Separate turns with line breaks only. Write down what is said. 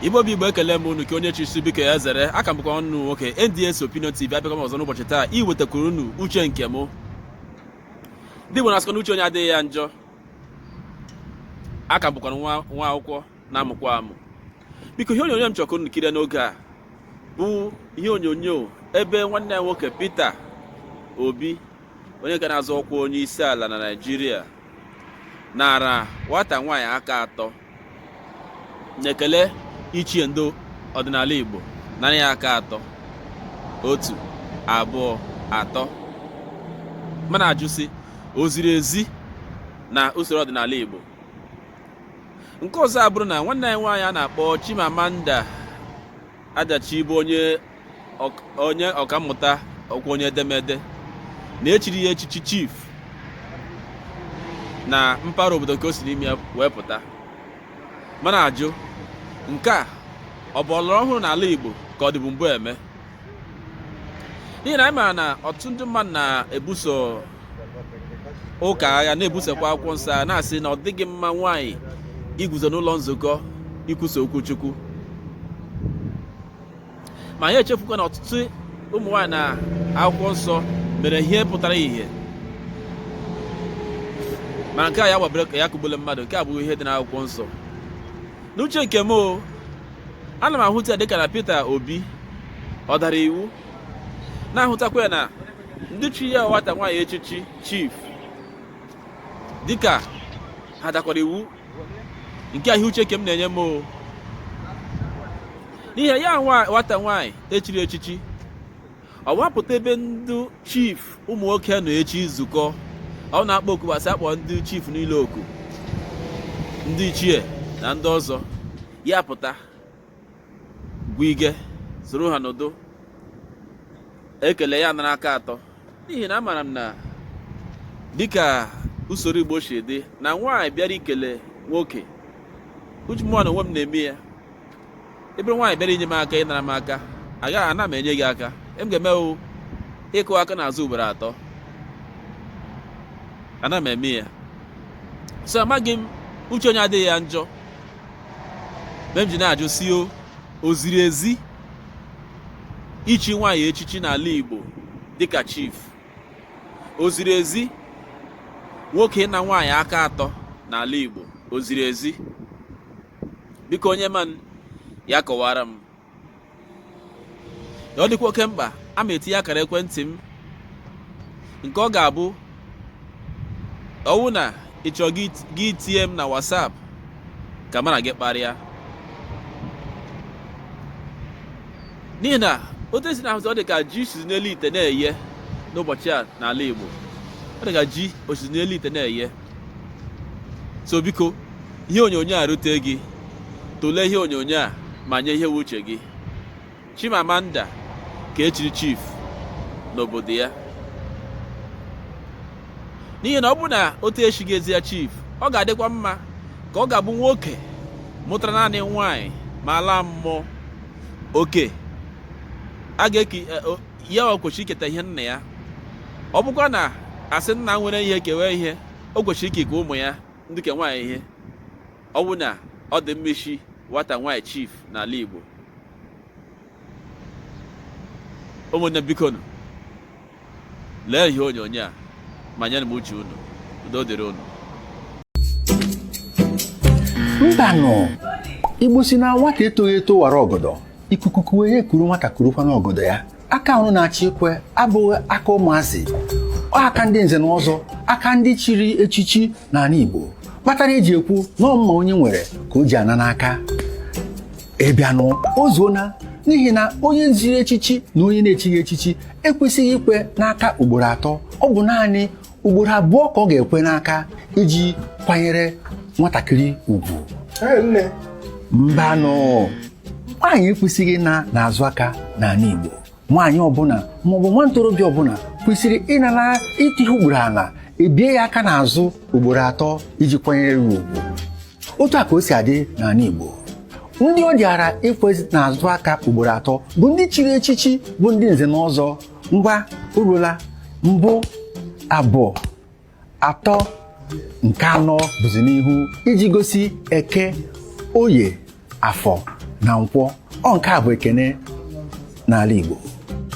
Igbo bụ Igbo, ekele m unu ka onye chisi biko ya zere aka mbụkwa ọnụ nwoke NDS Opinion TV abịakwa m ọzọ n'ụbọchị taa iwetakwuru unu uche nke m. Ndị Igbo na-asịkwa na uche onye adịghị ya njọ. Aka mbụkwa nwa akwụkwọ na-amụkwa amụ. Biko ihe onyonyo m chọrọ ka unu kirie n'oge a bụ ihe onyonyo ebe nwanne ya nwoke Peter Obi, onye ka na-azọ ọkwa onye isi ala na Naịjirịa, nara nwata nwaanyị aka atọ na-ekele ichie ndo ọdịnala Igbo narị ya aka atọ, 1, 2, 3. mana ajụsị o ziri ezi na usoro ọdịnala Igbo. Nke ọzọ abụrụ na nwanne ya nwaanyị a na-akpọ Chimamanda Adachi bụ onye ọkammụta ọkwa onye edemede na-echiri ya echichi chief na mpaghara obodo nke o si n'ime ya wee pụta. Mana ajụ, nke a ọ bụ ọlọrọ ọhụrụ n'ala Igbo ka ọ dịbụ mbụ eme? N'ihi na anyị maara na ọtụtụ ndị mmadụ na-ebuso ụka agha, na-ebusokwa akwụkwọ nsọ, na-asị na ọ dịghị mma nwaanyị iguzo n'ụlọ nzukọ ikwusa okwu Chukwu. Ma anyị echefukwa na ọtụtụ ụmụ nwaanyị na akwụkwọ nsọ mere ihe pụtara ihe, ma nke a ya gbabere ka ya kụgbule mmadụ. Nke a bụghị ihe dị n'akwụkwọ nsọ. N'uche nke m, ana m ahụta dịka na Peter Obi ọ dara iwu, na-ahụtakwa ya na ndị chi ya nwata nwaanyị echichi chief dịka ha dakwara iwu. Nke ahụ uche nke m na-enye m, n'ihi ya nwata nwaanyị echiri echichi ọ wapụta ebe ndị chief ụmụ nwoke nọ echi nzukọ, ọ na-akpọ oku gbasị akpọ ndị chief niile oku, ndị ichie na ndị ọzọ, ya pụta gwige soro ha n'udo ekele ya nara aka atọ. N'ihi na amara m na dịka usoro Igbo si dị, na nwaanyị bịara ikele nwoke, uche mụọ na onwe m na-eme ya. Ebe nwaanyị bịara inye m aka, ịnara m aka, agaghị ana m enye gị aka, m ga-eme ịkụ aka n'azụ ugboro 3. Ana m eme ya. So amaghị m uche onye adịghị ya njọ, mgbe m ji na-ajụ si o ziri ezi ichi nwaanyị echichi n'ala Igbo dịka chief? O ziri ezi nwoke na nwaanyị aka atọ n'ala Igbo? O ziri ezi? Biko onye man ya kọwara m. Ọ dịkwa oke mkpa ama etinye akara ekwentị m, nke ọ ga-abụ ọwụ na ị chọọ gị tinye m na WhatsApp ka mụ na gị kparịa. N'ihi na otu esi na ahụzi ọ dị ka ji sizi n'elu ite na-eye n'ụbọchị a n'ala Igbo. Ọ dị ka ji osizi n'elu ite na-eye. So biko, ihe onyonyo a rute gị, tụlee ihe onyonyo a ma nye ihe uche gị. Chimamanda ka echiri chief n'obodo ya. N'ihi na ọ bụ na otu echighị ezi ya chief, ọ ga-adịkwa mma ka ọ ga-abụ nwoke mụtara naanị nwaanyị ma ala mmụọ oke. A ga-eke ya o kwesịrị iketa ihe nna ya. Ọ bụkwa na asị nna nwere ihe kewe ihe, o kwesịrị ikeke ụmụ ya ndị ke nwaanyị ihe. Ọ bụ na ọ dị mmechi nwata nwaanyị chief n'ala Igbo. Ụmụnne biko, lee ihe onyonyo a ma nye m uche unu. Udo dịrị unu.
Mbanụ, Igbo si na nwata etoghị eto wara ọgọdọ, ikuku kuwe ya kuru nwata kurukwa n'ọgọdọ ya. Aka ọrụ na-achị ikwe abụghị aka ụmụazị, ọ aka ndị nze na ọzọ, aka ndị chiri echichi n'ala Igbo. Kpatara eji ekwu na ọmụma onye nwere ka o ji ana n'aka. Ịbịanụ ozuona, n'ihi na onye ziri echichi na onye na-echighị echichi ekwesịghị ikwe n'aka ugboro 3. Ọ bụ naanị ugboro 2 ka ọ ga-ekwe n'aka iji kwanyere nwatakịrị ugwu. Mbanụ, nwaanyị ekwesịghị na-azụ aka n'ala Igbo. Nwaanyị ọbụla maọbụ nwa ntorobịa ọbụla kwesịrị ịnara ịtụ ihe ugboro ala, ebie ya aka n'azụ ugboro 3 iji kwanyere ugwu. Otu a ka o si adị n'ala Igbo. Ndị ọ dịara ikwe n'azụ aka ugboro 3 bụ ndị chiri echichi, bụ ndị nze na ọzọ. Ngwa urula 1, 2, 3, nke 4 bụzi n'ihu iji gosi Eke, Oye, Afọ na nkwọ. Ọ nke a bụ ekene n'ala Igbo.